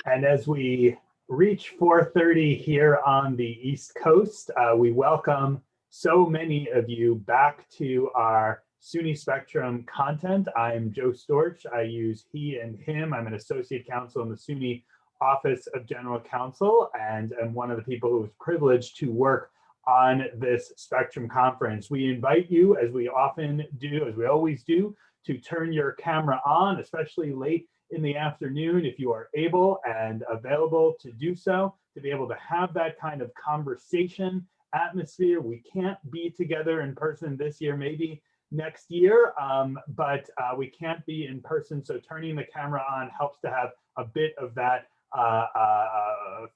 And as we reach 4:30 here on the East Coast, we welcome so many of you back to our SUNY Spectrum content. I'm Joe Storch. I use he and him. I'm an associate counsel in the SUNY Office of General Counsel, and I'm one of the people who was privileged to work on this Spectrum conference. We invite you, as we often do, as we always do, to turn your camera on, especially late in the afternoon, if you are able and available to do so, to be able to have that kind of conversation atmosphere. We can't be together in person this year, maybe next year, but we can't be in person. So turning the camera on helps to have a bit of that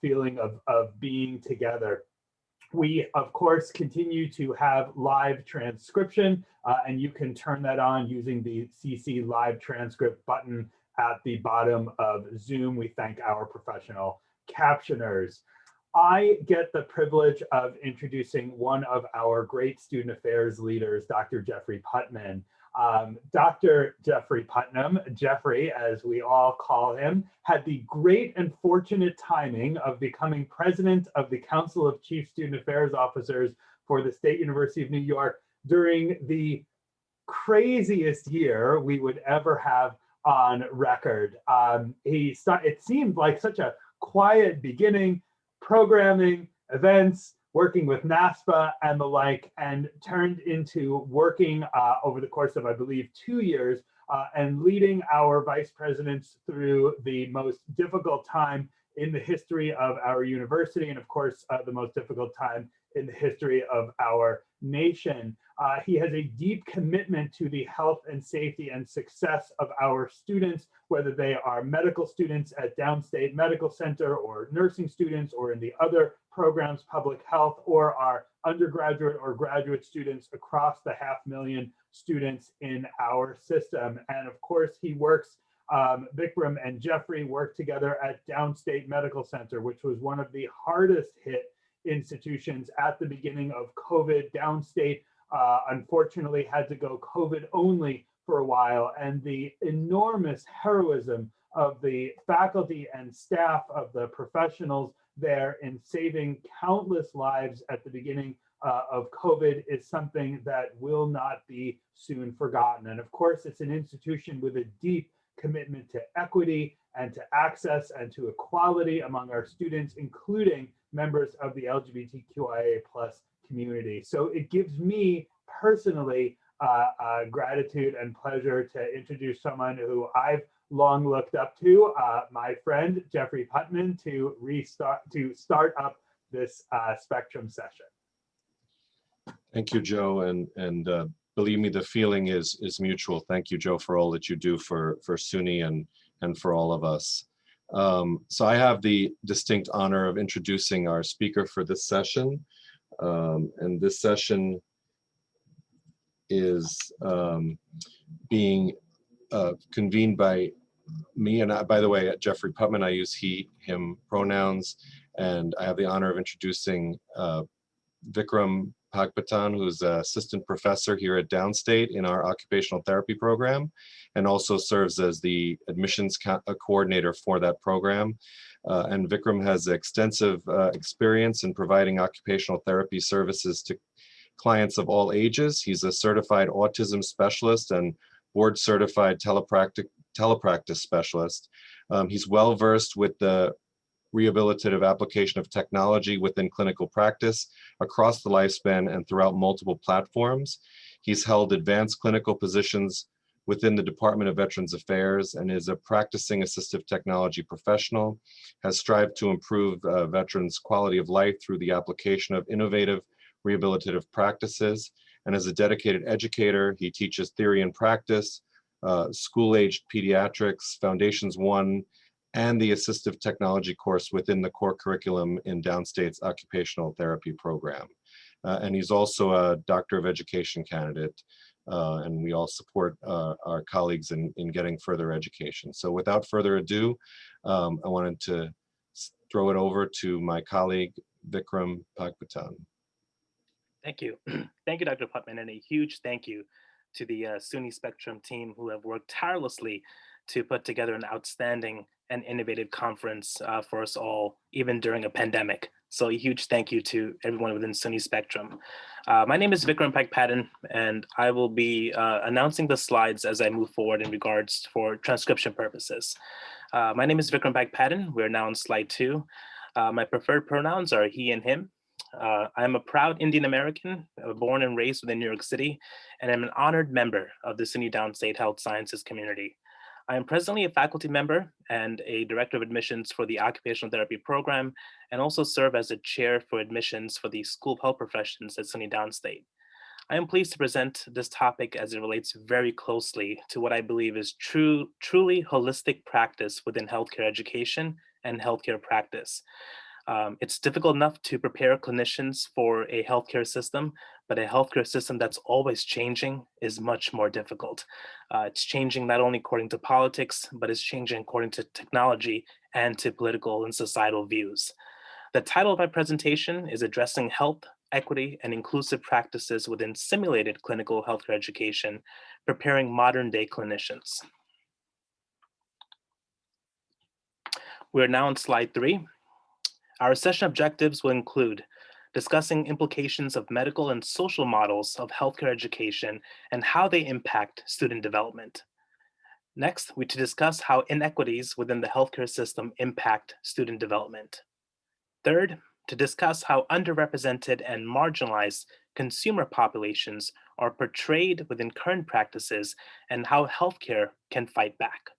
feeling of being together. We, of course, continue to have live transcription, and you can turn that on using the CC Live Transcript button at the bottom of Zoom. We thank our professional captioners. I get the privilege of introducing one of our great student affairs leaders, Dr. Jeffrey Putman. Dr. Jeffrey Putnam, Jeffrey, as we all call him, had the great and fortunate timing of becoming president of the Council of Chief Student Affairs Officers for the State University of New York during the craziest year we would ever have on record. It seemed like such a quiet beginning, programming, events, working with NASPA and the like, and turned into working over the course of, I believe, 2 years and leading our vice presidents through the most difficult time in the history of our university, and of course, the most difficult time in the history of our nation. He has a deep commitment to the health and safety and success of our students, whether they are medical students at Downstate Medical Center or nursing students or in the other programs, public health, or our undergraduate or graduate students across the 500,000 students in our system. And of course, he works, Vikram and Jeffrey work together at Downstate Medical Center, which was one of the hardest hit institutions at the beginning of COVID. Downstate unfortunately had to go COVID only for a while, and the enormous heroism of the faculty and staff of the professionals there in saving countless lives at the beginning of COVID is something that will not be soon forgotten. And of course, it's an institution with a deep commitment to equity and to access and to equality among our students, including members of the LGBTQIA+ community. So it gives me personally gratitude and pleasure to introduce someone who I've long looked up to, my friend Jeffrey Putman, to start up this Spectrum session. Thank you, Joe, and believe me, the feeling is mutual. Thank you, Joe, for all that you do for SUNY and for all of us. So I have the distinct honor of introducing our speaker for this session. And this session is being convened by me, and by the way, Jeffrey Putman. I use he, him pronouns, and I have the honor of introducing Vikram Pagpatan, who's an assistant professor here at Downstate in our occupational therapy program, and also serves as the admissions coordinator for that program. And Vikram has extensive experience in providing occupational therapy services to clients of all ages. He's a certified autism specialist and board certified telepractice specialist. He's well versed with the rehabilitative application of technology within clinical practice across the lifespan and throughout multiple platforms. He's held advanced clinical positions within the Department of Veterans Affairs and is a practicing assistive technology professional, has strived to improve veterans' quality of life through the application of innovative rehabilitative practices, and as a dedicated educator, he teaches theory and practice, school-aged pediatrics, Foundations 1, and the assistive technology course within the core curriculum in Downstate's occupational therapy program. And he's also a Doctor of Education candidate, and we all support our colleagues in getting further education. So without further ado, I wanted to throw it over to my colleague, Vikram Pagpatan. Thank you. Thank you, Dr. Putman, and a huge thank you to the SUNY Spectrum team who have worked tirelessly to put together an outstanding and innovative conference for us all, even during a pandemic. So a huge thank you to everyone within SUNY Spectrum. My name is Vikram Pagpatan, and I will be announcing the slides as I move forward in regards for transcription purposes. My name is Vikram Pagpatan. We're now on slide 2. My preferred pronouns are he and him. I'm a proud Indian American, born and raised within New York City, and I'm an honored member of the SUNY Downstate Health Sciences community. I am presently a faculty member and a director of admissions for the occupational therapy program, and also serve as a chair for admissions for the School of Health Professions at SUNY Downstate. I am pleased to present this topic as it relates very closely to what I believe is truly holistic practice within healthcare education and healthcare practice. It's difficult enough to prepare clinicians for a healthcare system, but a healthcare system that's always changing is much more difficult. It's changing not only according to politics, but it's changing according to technology and to political and societal views. The title of my presentation is Addressing Health, Equity, and Inclusive Practices Within Simulated Clinical Healthcare Education, Preparing Modern Day Clinicians. We're now on slide 3. Our session objectives will include discussing implications of medical and social models of healthcare education and how they impact student development. Next, we to discuss how inequities within the healthcare system impact student development. Third, to discuss how underrepresented and marginalized consumer populations are portrayed within current practices and how healthcare can fight back.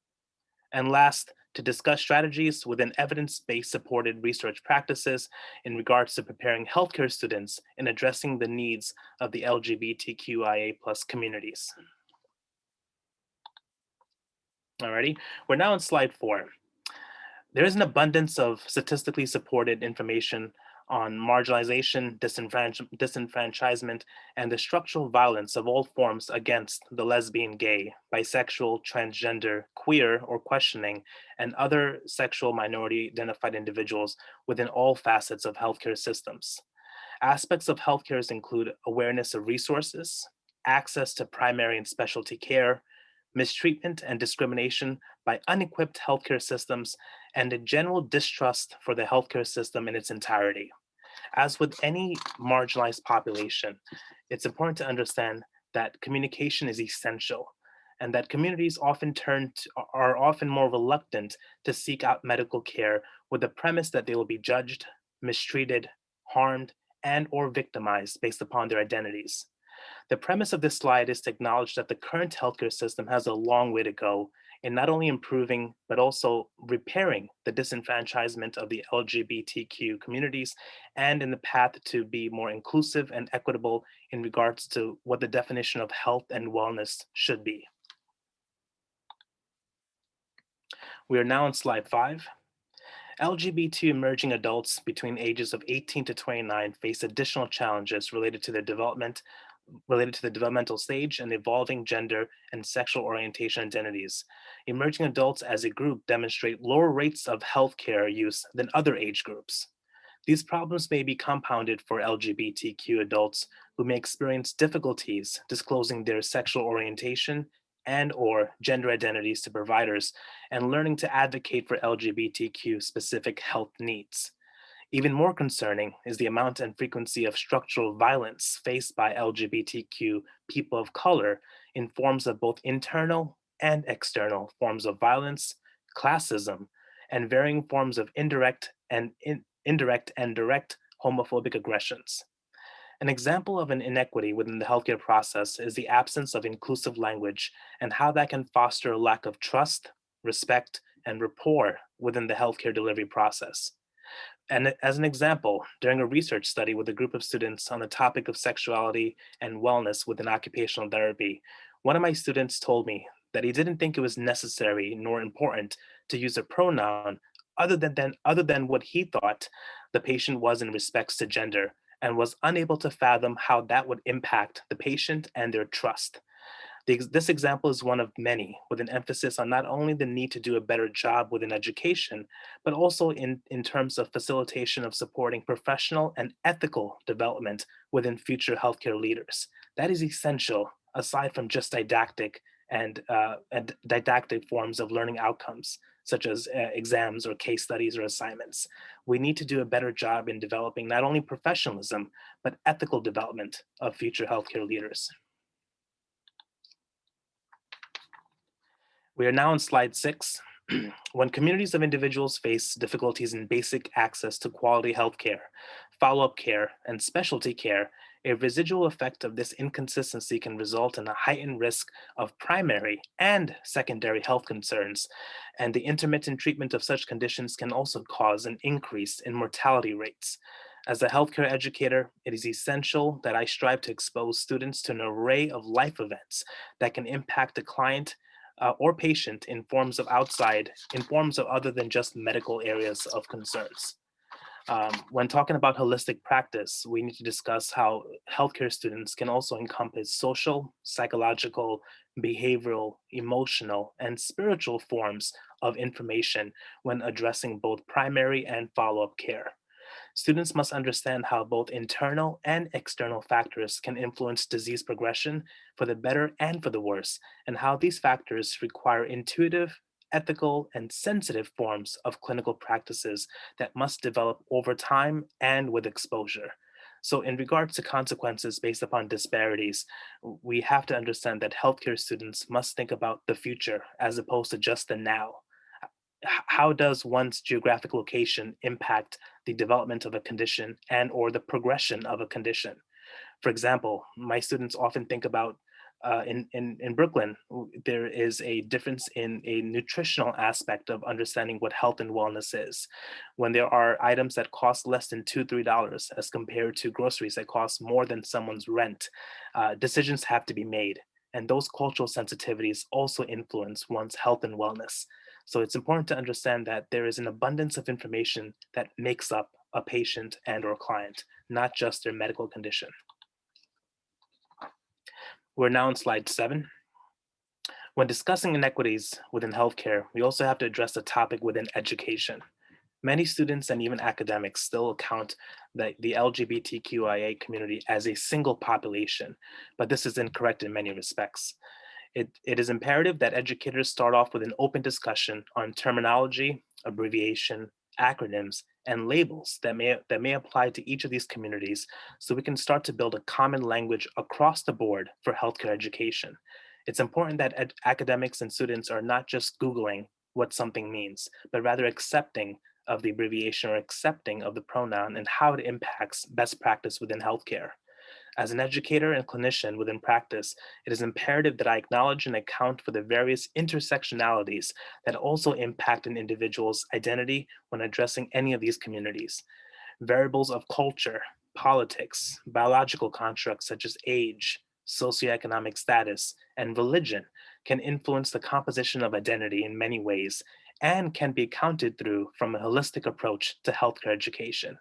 And last, to discuss strategies within evidence-based supported research practices in regards to preparing healthcare students in addressing the needs of the LGBTQIA+ communities. Alrighty, we're now on slide 4. There is an abundance of statistically supported information on marginalization, disenfranchisement, and the structural violence of all forms against the lesbian, gay, bisexual, transgender, queer, or questioning, and other sexual minority identified individuals within all facets of healthcare systems. Aspects of healthcare include awareness of resources, access to primary and specialty care, mistreatment and discrimination by unequipped healthcare systems, and a general distrust for the healthcare system in its entirety. As with any marginalized population, it's important to understand that communication is essential and that communities are often more reluctant to seek out medical care with the premise that they will be judged, mistreated, harmed, and or victimized based upon their identities. The premise of this slide is to acknowledge that the current healthcare system has a long way to go in not only improving, but also repairing the disenfranchisement of the LGBTQ communities and in the path to be more inclusive and equitable in regards to what the definition of health and wellness should be. We are now on slide 5. LGBT emerging adults between ages of 18 to 29 face additional challenges related to the developmental stage and evolving gender and sexual orientation identities. Emerging adults as a group demonstrate lower rates of healthcare use than other age groups. These problems may be compounded for LGBTQ adults who may experience difficulties disclosing their sexual orientation and or gender identities to providers and learning to advocate for LGBTQ specific health needs. Even more concerning is the amount and frequency of structural violence faced by LGBTQ people of color in forms of both internal and external forms of violence, classism, and varying forms of indirect and direct homophobic aggressions. An example of an inequity within the healthcare process is the absence of inclusive language and how that can foster a lack of trust, respect, and rapport within the healthcare delivery process. And as an example, during a research study with a group of students on the topic of sexuality and wellness within occupational therapy, one of my students told me that he didn't think it was necessary nor important to use a pronoun other than what he thought the patient was in respects to gender, and was unable to fathom how that would impact the patient and their trust. This example is one of many, with an emphasis on not only the need to do a better job within education, but also in terms of facilitation of supporting professional and ethical development within future healthcare leaders. That is essential, aside from just didactic and didactic forms of learning outcomes, such as exams or case studies or assignments. We need to do a better job in developing not only professionalism, but ethical development of future healthcare leaders. We are now on slide 6. When communities of individuals face difficulties in basic access to quality healthcare, follow-up care, and specialty care, a residual effect of this inconsistency can result in a heightened risk of primary and secondary health concerns, and the intermittent treatment of such conditions can also cause an increase in mortality rates. As a healthcare educator, it is essential that I strive to expose students to an array of life events that can impact a client or patient in forms of other than just medical areas of concerns. When talking about holistic practice, we need to discuss how healthcare students can also encompass social, psychological, behavioral, emotional, and spiritual forms of information when addressing both primary and follow-up care. Students must understand how both internal and external factors can influence disease progression for the better and for the worse, and how these factors require intuitive, ethical, and sensitive forms of clinical practices that must develop over time and with exposure. So in regards to consequences based upon disparities, we have to understand that healthcare students must think about the future as opposed to just the now. How does one's geographic location impact the development of a condition and or the progression of a condition? For example, my students often think about in Brooklyn, there is a difference in a nutritional aspect of understanding what health and wellness is. When there are items that cost less than $2, $3 as compared to groceries that cost more than someone's rent, decisions have to be made. And those cultural sensitivities also influence one's health and wellness. So it's important to understand that there is an abundance of information that makes up a patient and or client, not just their medical condition. We're now on slide 7. When discussing inequities within healthcare, we also have to address the topic within education. Many students and even academics still account the LGBTQIA community as a single population, but this is incorrect in many respects. It is imperative that educators start off with an open discussion on terminology, abbreviation, acronyms, and labels that may apply to each of these communities, so we can start to build a common language across the board for healthcare education. It's important that academics and students are not just Googling what something means, but rather accepting of the abbreviation or accepting of the pronoun and how it impacts best practice within healthcare. As an educator and clinician within practice, it is imperative that I acknowledge and account for the various intersectionalities that also impact an individual's identity when addressing any of these communities. Variables of culture, politics, biological constructs such as age, socioeconomic status, and religion can influence the composition of identity in many ways and can be accounted through from a holistic approach to healthcare education.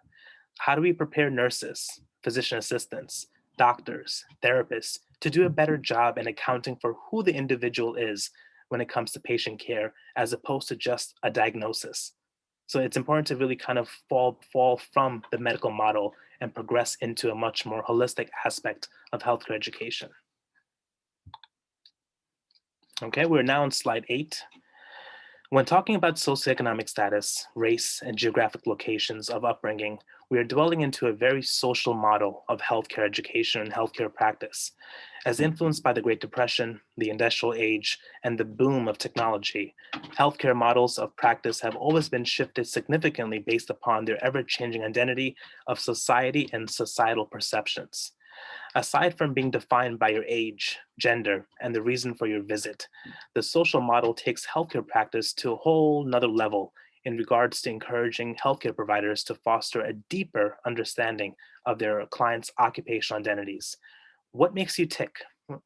How do we prepare nurses, physician assistants, doctors, therapists to do a better job in accounting for who the individual is when it comes to patient care, as opposed to just a diagnosis? So it's important to really kind of fall from the medical model and progress into a much more holistic aspect of healthcare education. Okay, we're now on slide 8. When talking about socioeconomic status, race, and geographic locations of upbringing, we are dwelling into a very social model of healthcare education and healthcare practice. As influenced by the Great Depression, the industrial age, and the boom of technology, healthcare models of practice have always been shifted significantly based upon their ever-changing identity of society and societal perceptions. Aside from being defined by your age, gender, and the reason for your visit, the social model takes healthcare practice to a whole nother level in regards to encouraging healthcare providers to foster a deeper understanding of their clients' occupational identities. What makes you tick?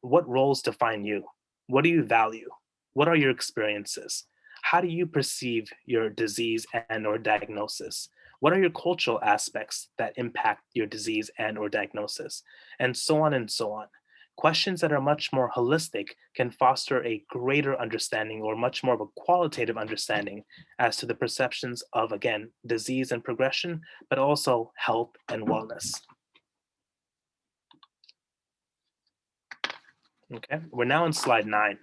What roles define you? What do you value? What are your experiences? How do you perceive your disease and or diagnosis? What are your cultural aspects that impact your disease and or diagnosis? And so on and so on. Questions that are much more holistic can foster a greater understanding or much more of a qualitative understanding as to the perceptions of, again, disease and progression, but also health and wellness. Okay, we're now on slide 9.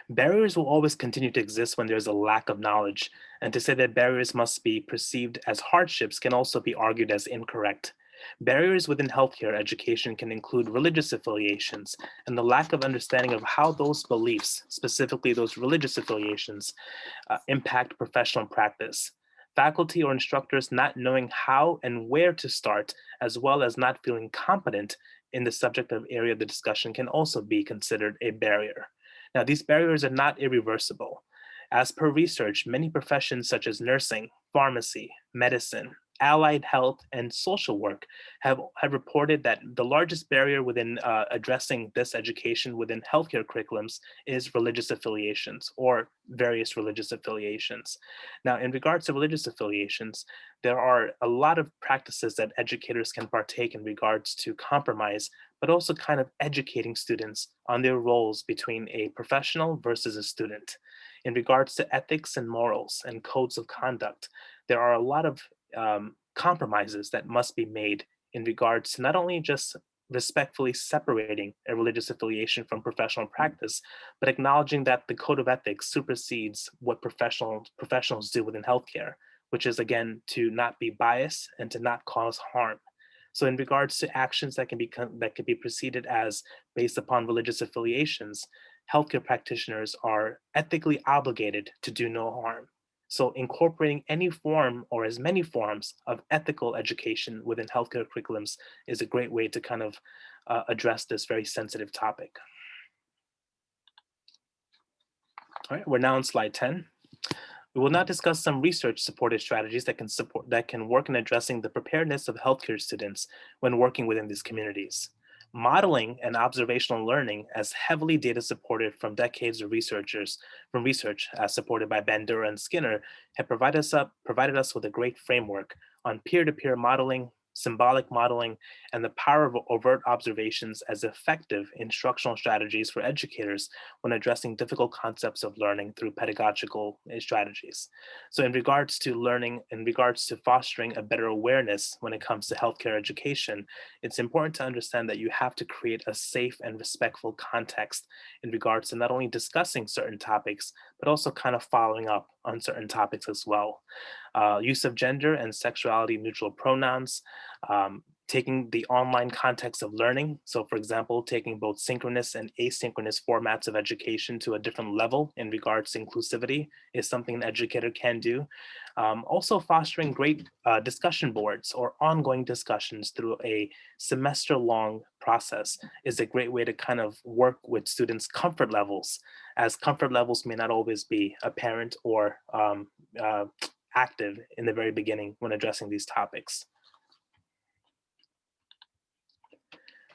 Barriers will always continue to exist when there's a lack of knowledge, and to say that barriers must be perceived as hardships can also be argued as incorrect. Barriers within healthcare education can include religious affiliations and the lack of understanding of how those beliefs, specifically those religious affiliations, impact professional practice. Faculty or instructors not knowing how and where to start, as well as not feeling competent in the subject of area of the discussion, can also be considered a barrier. Now, these barriers are not irreversible. As per research, many professions such as nursing, pharmacy, medicine, allied health, and social work have reported that the largest barrier within addressing this education within healthcare curriculums is religious affiliations or various religious affiliations. Now, in regards to religious affiliations, there are a lot of practices that educators can partake in regards to compromise, but also kind of educating students on their roles between a professional versus a student. In regards to ethics and morals and codes of conduct, there are a lot of compromises that must be made in regards to not only just respectfully separating a religious affiliation from professional practice, but acknowledging that the code of ethics supersedes what professionals do within healthcare, which is again to not be biased and to not cause harm. So, in regards to actions that can be preceded as based upon religious affiliations, healthcare practitioners are ethically obligated to do no harm. So incorporating any form or as many forms of ethical education within healthcare curriculums is a great way to kind of address this very sensitive topic. All right, we're now on slide 10. We will now discuss some research-supported strategies that can work in addressing the preparedness of healthcare students when working within these communities. Modeling and observational learning, as heavily data supported from decades of research as supported by Bandura and Skinner, have provided us with a great framework on peer-to-peer modeling, symbolic modeling, and the power of overt observations as effective instructional strategies for educators when addressing difficult concepts of learning through pedagogical strategies. So in regards to learning, in regards to fostering a better awareness when it comes to healthcare education, it's important to understand that you have to create a safe and respectful context in regards to not only discussing certain topics, but also kind of following up on certain topics as well. Use of gender and sexuality neutral pronouns, taking the online context of learning. So for example, taking both synchronous and asynchronous formats of education to a different level in regards to inclusivity is something an educator can do. Also fostering great discussion boards or ongoing discussions through a semester-long process is a great way to kind of work with students' comfort levels, as comfort levels may not always be apparent or active in the very beginning when addressing these topics.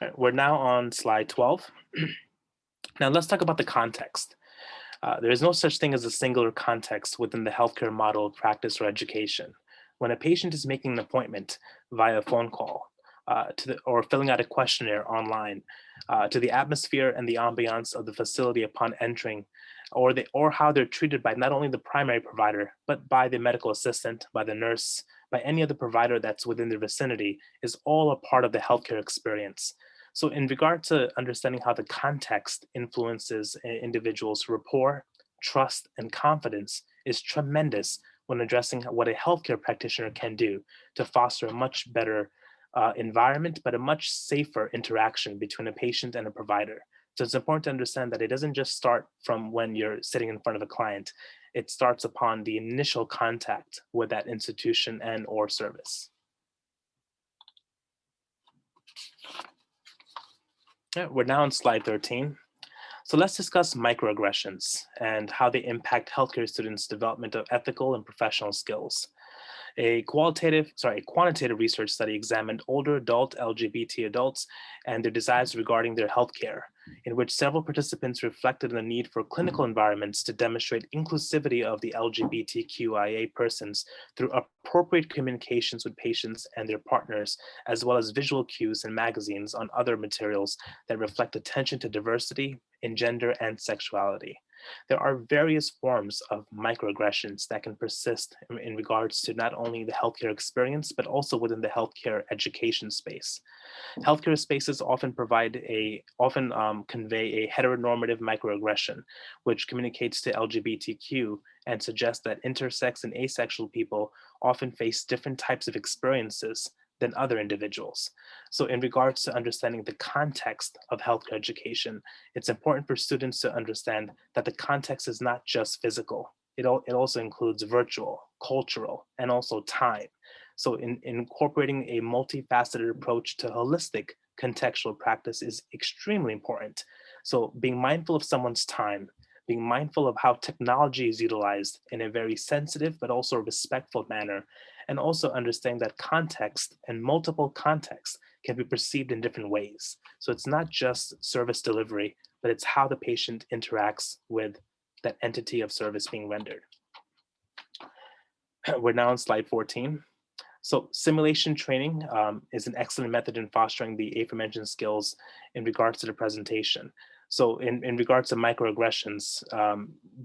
All right, we're now on slide 12. Now let's talk about the context. There is no such thing as a singular context within the healthcare model of practice or education. When a patient is making an appointment via phone call or filling out a questionnaire online, to the atmosphere and the ambiance of the facility upon entering, or how they're treated by not only the primary provider, but by the medical assistant, by the nurse, by any other provider that's within the vicinity, is all a part of the healthcare experience. So in regard to understanding how the context influences individuals' rapport, trust, and confidence is tremendous when addressing what a healthcare practitioner can do to foster a much better environment, but a much safer interaction between a patient and a provider. So it's important to understand that it doesn't just start from when you're sitting in front of a client. It starts upon the initial contact with that institution and or service. Yeah, we're now on slide 13. So let's discuss microaggressions and how they impact healthcare students' development of ethical and professional skills. A quantitative research study examined older adult LGBT adults and their desires regarding their healthcare, in which several participants reflected on the need for clinical environments to demonstrate inclusivity of the LGBTQIA persons through appropriate communications with patients and their partners, as well as visual cues in magazines on other materials that reflect attention to diversity in gender and sexuality. There are various forms of microaggressions that can persist in regards to not only the healthcare experience, but also within the healthcare education space. Healthcare spaces often convey a heteronormative microaggression, which communicates to LGBTQ and suggests that intersex and asexual people often face different types of experiences than other individuals. So in regards to understanding the context of healthcare education, it's important for students to understand that the context is not just physical. It also includes virtual, cultural, and also time. So in incorporating a multifaceted approach to holistic contextual practice is extremely important. So being mindful of someone's time, being mindful of how technology is utilized in a very sensitive but also respectful manner, and also understanding that context and multiple contexts can be perceived in different ways. So it's not just service delivery, but it's how the patient interacts with that entity of service being rendered. We're now on slide 14. So simulation training is an excellent method in fostering the aforementioned skills in regards to the presentation. So in regards to microaggressions,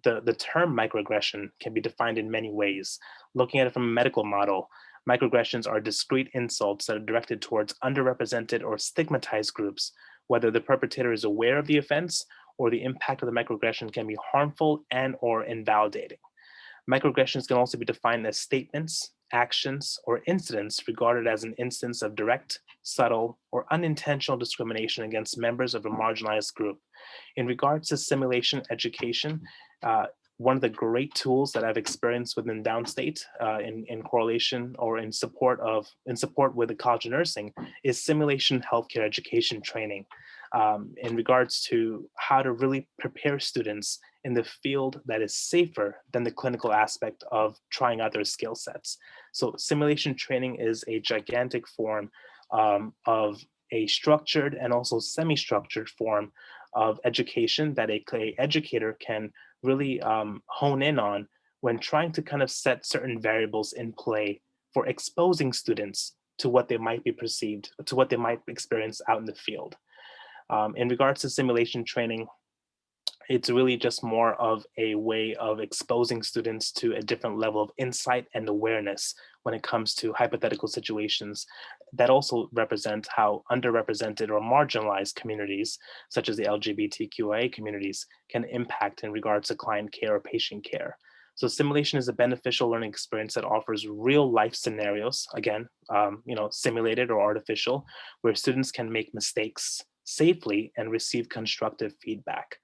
the term microaggression can be defined in many ways. Looking at it from a medical model, microaggressions are discrete insults that are directed towards underrepresented or stigmatized groups, whether the perpetrator is aware of the offense or the impact of the microaggression can be harmful and or invalidating. Microaggressions can also be defined as statements, actions, or incidents regarded as an instance of direct, subtle, or unintentional discrimination against members of a marginalized group. In regards to simulation education, one of the great tools that I've experienced within Downstate in correlation or in support with the College of Nursing is simulation healthcare education training in regards to how to really prepare students in the field that is safer than the clinical aspect of trying out their skill sets. So simulation training is a gigantic form of a structured and also semi-structured form of education that a educator can really hone in on when trying to kind of set certain variables in play for exposing students to what they might be perceived, to what they might experience out in the field. In regards to simulation training, it's really just more of a way of exposing students to a different level of insight and awareness when it comes to hypothetical situations that also represent how underrepresented or marginalized communities, such as the LGBTQIA communities, can impact in regards to client care or patient care. So simulation is a beneficial learning experience that offers real life scenarios, again, simulated or artificial, where students can make mistakes safely and receive constructive feedback.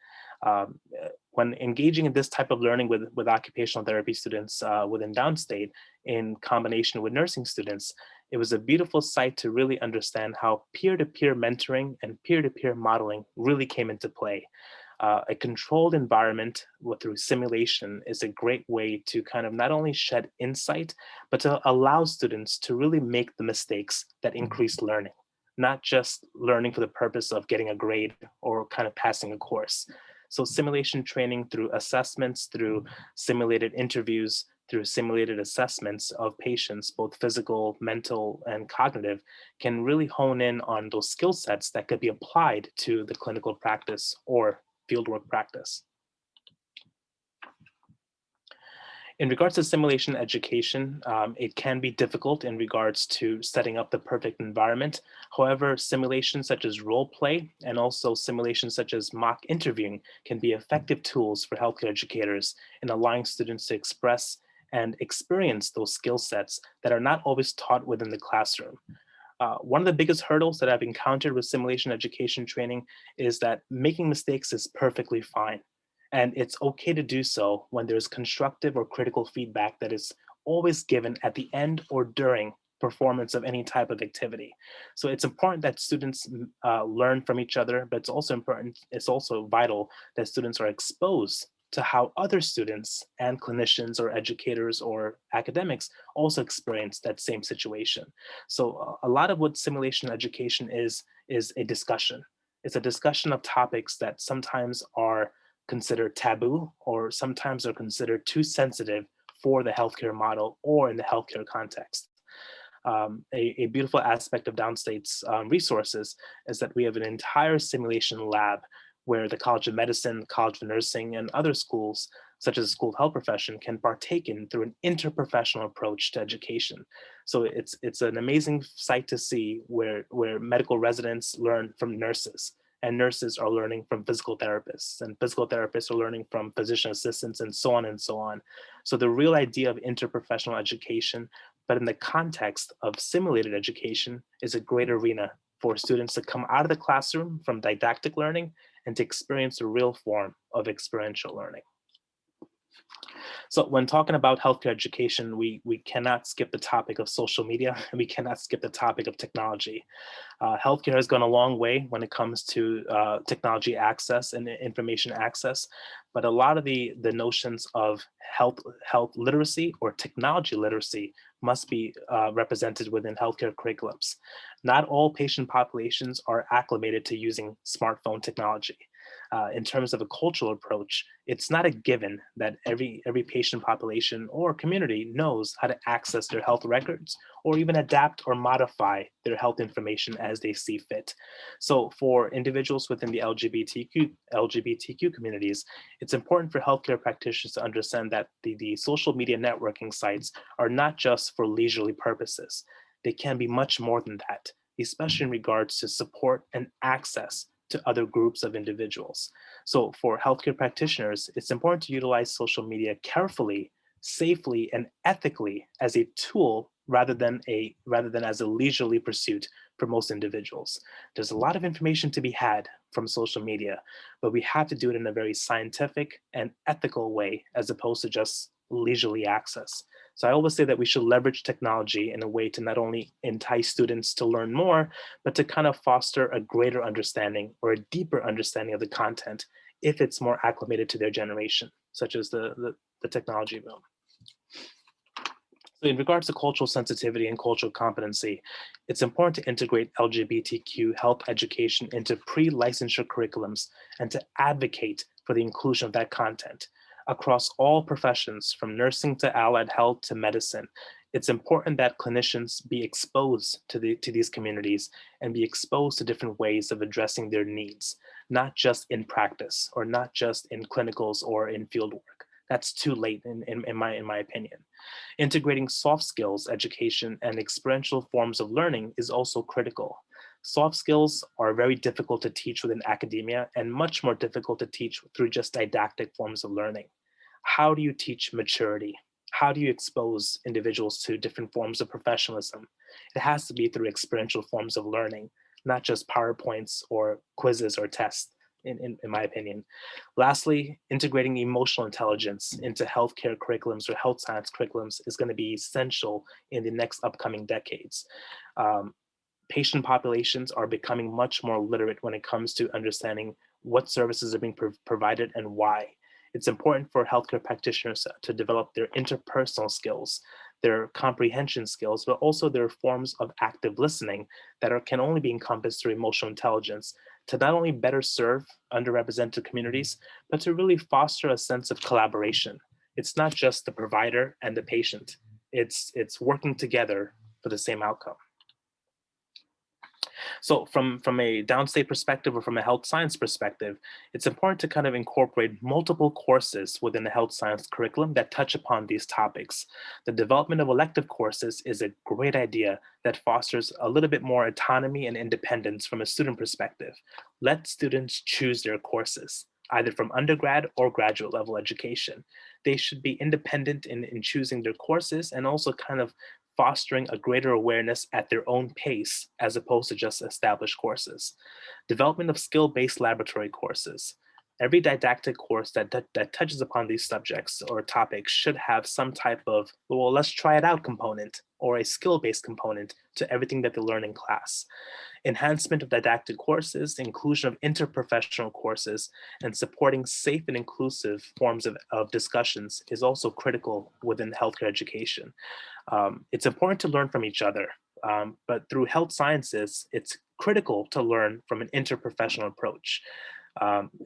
When engaging in this type of learning with occupational therapy students within Downstate in combination with nursing students, it was a beautiful sight to really understand how peer-to-peer mentoring and peer-to-peer modeling really came into play. A controlled environment through simulation is a great way to kind of not only shed insight, but to allow students to really make the mistakes that increase learning, not just learning for the purpose of getting a grade or kind of passing a course. So simulation training through assessments, through simulated interviews, through simulated assessments of patients, both physical, mental, and cognitive, can really hone in on those skill sets that could be applied to the clinical practice or fieldwork practice. In regards to simulation education, it can be difficult in regards to setting up the perfect environment. However, simulations such as role play and also simulations such as mock interviewing can be effective tools for healthcare educators in allowing students to express and experience those skill sets that are not always taught within the classroom. One of the biggest hurdles that I've encountered with simulation education training is that making mistakes is perfectly fine. And it's okay to do so when there's constructive or critical feedback that is always given at the end or during performance of any type of activity. So it's important that students learn from each other, but it's also vital that students are exposed to how other students and clinicians or educators or academics also experience that same situation. So a lot of what simulation education is a discussion. It's a discussion of topics that sometimes are considered taboo or sometimes are considered too sensitive for the healthcare model or in the healthcare context. A beautiful aspect of Downstate's resources is that we have an entire simulation lab where the College of Medicine, College of Nursing, and other schools, such as the School of Health Profession, can partake in through an interprofessional approach to education. So it's an amazing sight to see where medical residents learn from nurses, and nurses are learning from physical therapists, and physical therapists are learning from physician assistants, and so on and so on. So the real idea of interprofessional education, but in the context of simulated education, is a great arena for students to come out of the classroom from didactic learning and to experience a real form of experiential learning. So when talking about healthcare education, we cannot skip the topic of social media, and we cannot skip the topic of technology. Healthcare has gone a long way when it comes to technology access and information access, but a lot of the notions of health literacy or technology literacy must be represented within healthcare curriculums. Not all patient populations are acclimated to using smartphone technology. In terms of a cultural approach, it's not a given that every patient population or community knows how to access their health records or even adapt or modify their health information as they see fit. So for individuals within the LGBTQ communities, it's important for healthcare practitioners to understand that the social media networking sites are not just for leisurely purposes. They can be much more than that, especially in regards to support and access to other groups of individuals. So for healthcare practitioners, it's important to utilize social media carefully, safely, and ethically as a tool rather than as a leisurely pursuit for most individuals. There's a lot of information to be had from social media, but we have to do it in a very scientific and ethical way as opposed to just leisurely access. So I always say that we should leverage technology in a way to not only entice students to learn more, but to kind of foster a greater understanding or a deeper understanding of the content if it's more acclimated to their generation, such as the technology realm. So in regards to cultural sensitivity and cultural competency, it's important to integrate LGBTQ health education into pre-licensure curriculums and to advocate for the inclusion of that content across all professions, from nursing to allied health to medicine. It's important that clinicians be exposed to these communities and be exposed to different ways of addressing their needs, not just in practice or not just in clinicals or in field work. That's too late in my opinion. Integrating soft skills education and experiential forms of learning is also critical. Soft skills are very difficult to teach within academia and much more difficult to teach through just didactic forms of learning. How do you teach maturity? How do you expose individuals to different forms of professionalism? It has to be through experiential forms of learning, not just PowerPoints or quizzes or tests, in my opinion. Lastly, integrating emotional intelligence into healthcare curriculums or health science curriculums is going to be essential in the next upcoming decades. Patient populations are becoming much more literate when it comes to understanding what services are being provided and why. It's important for healthcare practitioners to develop their interpersonal skills, their comprehension skills, but also their forms of active listening that can only be encompassed through emotional intelligence to not only better serve underrepresented communities, but to really foster a sense of collaboration. It's not just the provider and the patient. It's working together for the same outcome. So from a downstate perspective or from a health science perspective, it's important to kind of incorporate multiple courses within the health science curriculum that touch upon these topics. The development of elective courses is a great idea that fosters a little bit more autonomy and independence from a student perspective. Let students choose their courses, either from undergrad or graduate level education. They should be independent in choosing their courses and also kind of fostering a greater awareness at their own pace as opposed to just established courses. Development of skill-based laboratory courses. Every didactic course that touches upon these subjects or topics should have some type of, well, let's try it out component or a skill-based component to everything that they learn in class. Enhancement of didactic courses, inclusion of interprofessional courses, and supporting safe and inclusive forms of discussions is also critical within healthcare education. It's important to learn from each other, but through health sciences, it's critical to learn from an interprofessional approach.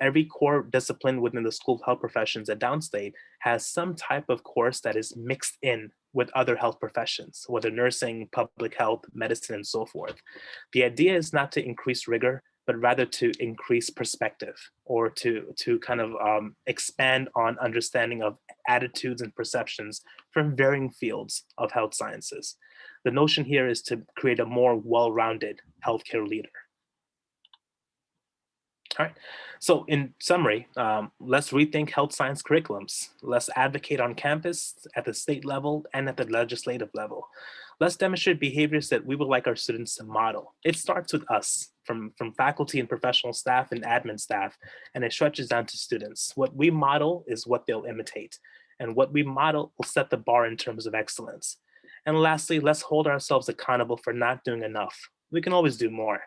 Every core discipline within the School of Health Professions at Downstate has some type of course that is mixed in with other health professions, whether nursing, public health, medicine, and so forth. The idea is not to increase rigor, but rather to increase perspective or to kind of expand on understanding of attitudes and perceptions from varying fields of health sciences. The notion here is to create a more well-rounded healthcare leader. All right, so in summary, let's rethink health science curriculums. Let's advocate on campus, at the state level, and at the legislative level. Let's demonstrate behaviors that we would like our students to model. It starts with us, from faculty and professional staff and admin staff, and it stretches down to students. What we model is what they'll imitate, and what we model will set the bar in terms of excellence. And lastly, let's hold ourselves accountable for not doing enough. We can always do more.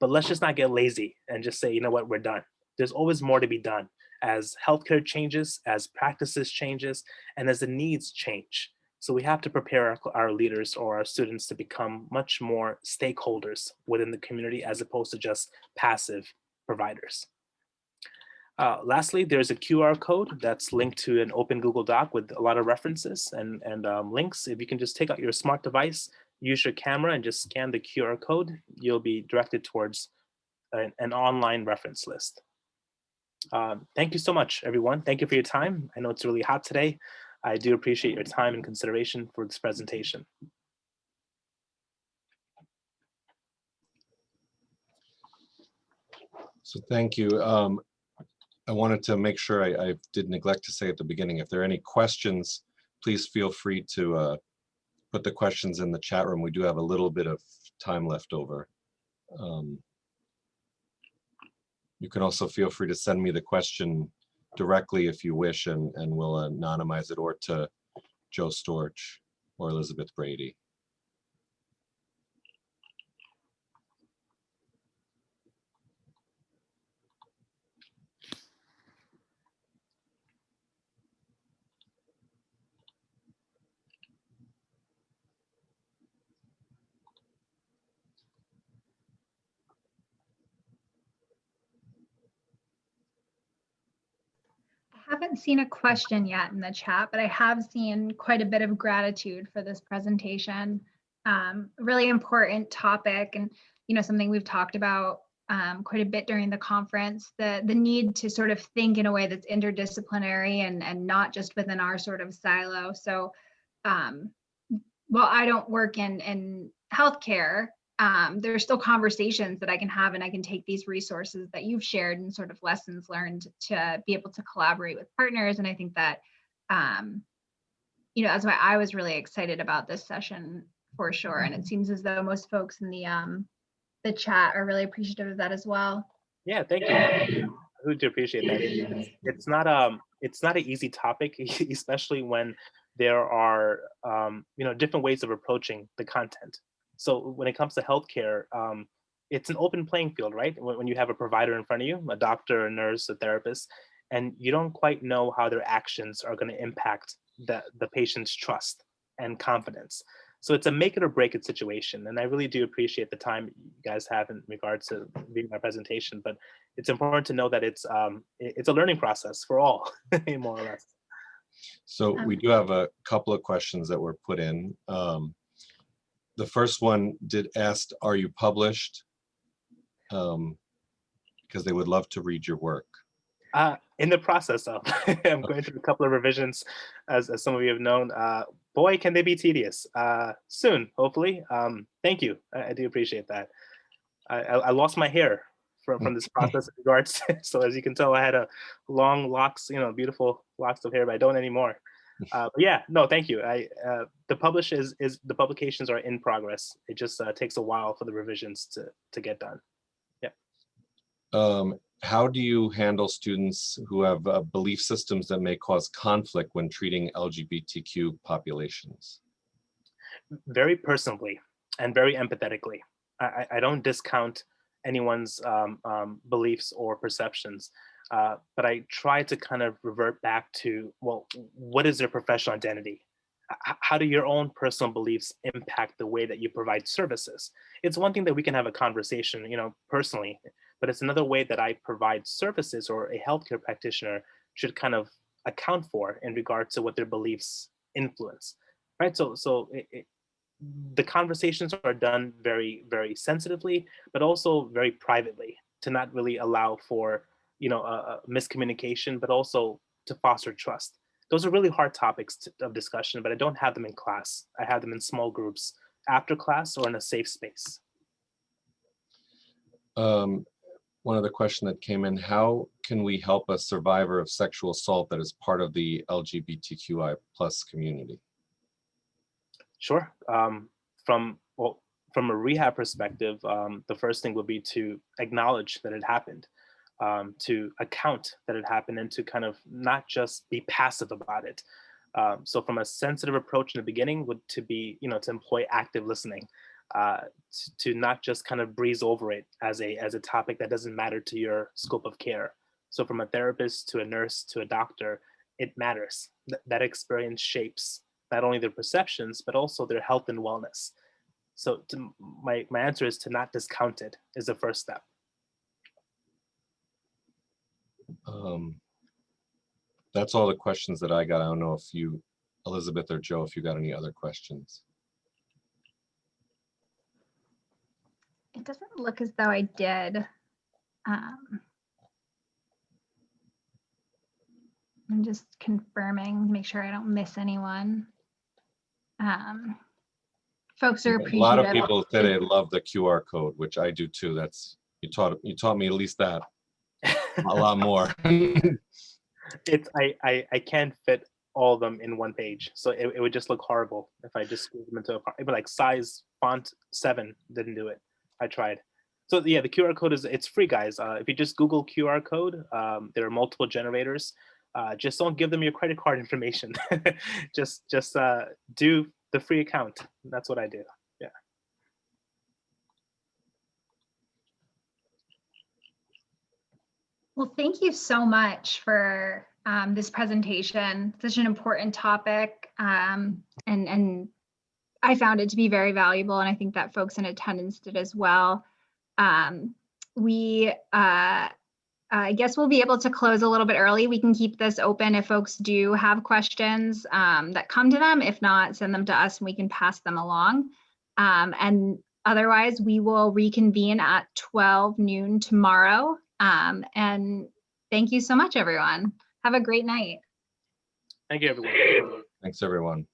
But let's just not get lazy and just say, you know what, we're done. There's always more to be done as healthcare changes, as practices changes, and as the needs change. So we have to prepare our leaders or our students to become much more stakeholders within the community as opposed to just passive providers. Lastly, there's a QR code that's linked to an open Google Doc with a lot of references and links. If you can just take out your smart device, use your camera and just scan the QR code, you'll be directed towards an online reference list. Thank you so much, everyone. Thank you for your time. I know it's really hot today. I do appreciate your time and consideration for this presentation. So thank you. I wanted to make sure I did neglect to say at the beginning, if there are any questions, please feel free to put the questions in the chat room. We do have a little bit of time left over. You can also feel free to send me the question directly if you wish, and we'll anonymize it, or to Joe Storch or Elizabeth Brady. I haven't seen a question yet in the chat, but I have seen quite a bit of gratitude for this presentation. Really important topic, and something we've talked about quite a bit during the conference, the need to sort of think in a way that's interdisciplinary and not just within our sort of silo. So while I don't work in healthcare, there's still conversations that I can have, and I can take these resources that you've shared and sort of lessons learned to be able to collaborate with partners. And I think that, that's why I was really excited about this session for sure. And it seems as though most folks in the chat are really appreciative of that as well. Yeah, thank you. I really do appreciate that. It's not an easy topic, especially when there are different ways of approaching the content. So when it comes to healthcare, it's an open playing field, right? When you have a provider in front of you, a doctor, a nurse, a therapist, and you don't quite know how their actions are going to impact the patient's trust and confidence. So it's a make it or break it situation. And I really do appreciate the time you guys have in regards to reading my presentation, but it's important to know that it's a learning process for all, more or less. So we do have a couple of questions that were put in. The first one asked, are you published? Because they would love to read your work. In the process of, I'm going through a couple of revisions, as some of you have known. Boy, can they be tedious. Soon, hopefully. Thank you. I do appreciate that. I lost my hair from this process in regards to, so as you can tell, I had a long locks, beautiful locks of hair, but I don't anymore. But yeah, no, thank you. The publications are in progress. It just takes a while for the revisions to get done. Yeah. How do you handle students who have belief systems that may cause conflict when treating LGBTQ populations? Very personally and very empathetically. I don't discount anyone's beliefs or perceptions, but I try to kind of revert back to, well, what is their professional identity? How do your own personal beliefs impact the way that you provide services? It's one thing that we can have a conversation, personally, but it's another way that I provide services, or a healthcare practitioner should kind of account for in regard to what their beliefs influence, right? So the conversations are done very, very sensitively, but also very privately, to not really allow for, miscommunication, but also to foster trust. Those are really hard topics of discussion, but I don't have them in class. I have them in small groups after class or in a safe space. One other question that came in, how can we help a survivor of sexual assault that is part of the LGBTQI plus community? Sure. From a rehab perspective, the first thing would be to acknowledge that it happened, to account that it happened, and to kind of not just be passive about it. So from a sensitive approach in the beginning would to be, to employ active listening, to not just kind of breeze over it as a topic that doesn't matter to your scope of care. So from a therapist to a nurse to a doctor, it matters. That experience shapes not only their perceptions, but also their health and wellness. So my answer is to not discount it is the first step. That's all the questions that I got. I don't know if you, Elizabeth or Joe, if you got any other questions. It doesn't look as though I did. I'm just confirming, make sure I don't miss anyone. Folks are appreciative. A lot of people said they love the QR code, which I do too. That's you taught me at least that a lot more. I can't fit all of them in one page, so it would just look horrible if I just squeezed them into a. It'd be like size font 7 didn't do it. I tried. So yeah, the QR code it's free, guys. If you just Google QR code, there are multiple generators. Just don't give them your credit card information. just do the free account. That's what I do. Yeah. Well, thank you so much for this presentation. Such an important topic, and I found it to be very valuable, and I think that folks in attendance did as well. I guess we'll be able to close a little bit early. We can keep this open if folks do have questions that come to them. If not, send them to us and we can pass them along. And otherwise, we will reconvene at 12 noon tomorrow. And thank you so much, everyone. Have a great night. Thank you, everyone. Thanks, everyone.